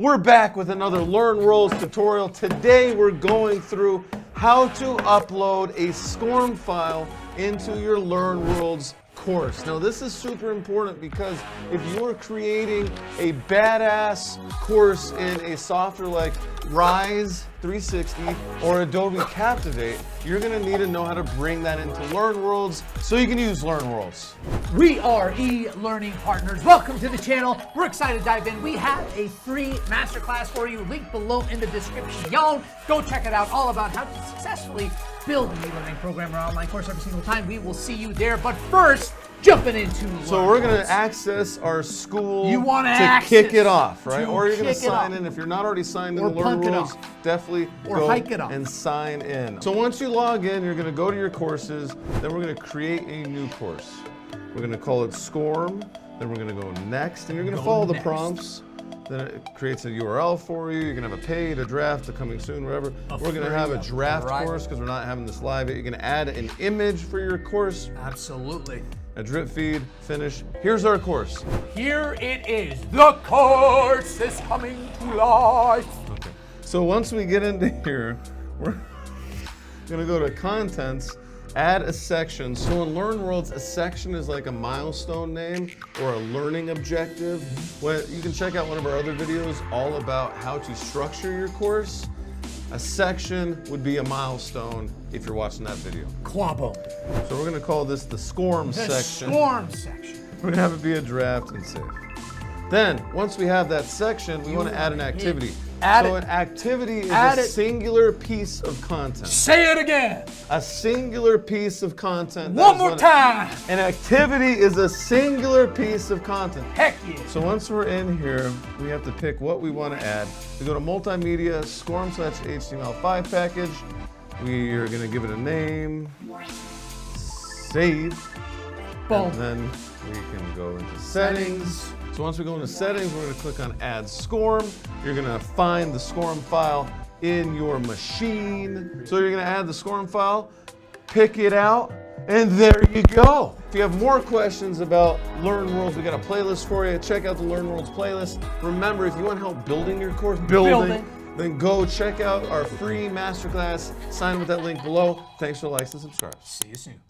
We're back with another LearnWorlds tutorial. Today we're going through how to upload a SCORM file into your LearnWorlds course. Now this is super important because if you're creating a badass course in a software like Rise 360 or Adobe Captivate, you're going to need to know how to bring that into LearnWorlds so you can use LearnWorlds. We are eLearning partners. Welcome to the channel. We're excited to dive in. We have a free masterclass for you, linked below in the description. Y'all, go check it out, all about how to successfully build an e-learning program or online course every single time. We will see you there. But first, jumping into So we're going to access our school to kick it off, right? Or you're going to kick it sign off. in. If you're not already signed in Or to punk it LearnWorlds, off. definitely Or go hike it off. and sign in. So once you log in, you're going to go to your courses. Then we're going to create a new course. We're going to call it SCORM. Then we're going to go next, and you're going to follow the prompts. Then it creates a URL for you. You're going to have a paid, a draft, a coming soon, whatever. We're going to have a draft course because we're not having this live yet. You're going to add an image for your course. Absolutely. A drip feed, finish. Here's our course. Here it is. The course is coming to life. Okay. So once we get into here, we're going to go to contents, add a section. So in LearnWorlds, a section is like a milestone name or a learning objective. You can check out one of our other videos all about how to structure your course. A section would be a milestone if you're watching that video. Quabo. So we're going to call this the SCORM section. The SCORM section. We're going to have it be a draft and save. Then, once we have that section, we want to add an activity. An activity is a singular piece of content. Say it again. A singular piece of content. One more time. An activity is a singular piece of content. Heck yeah. So once we're in here, we have to pick what we want to add. We go to multimedia, SCORM/HTML5 package. We are going to give it a name. Save. Boom. And then we can go into settings. So once we go into settings, we're going to click on add SCORM. You're going to find the SCORM file in your machine. So you're going to add the SCORM file, pick it out, and there you go. If you have more questions about LearnWorlds, we got a playlist for you. Check out the LearnWorlds playlist. Remember, if you want help building your course, then go check out our free masterclass. Sign with that link below. Thanks for the likes and subscribe. See you soon.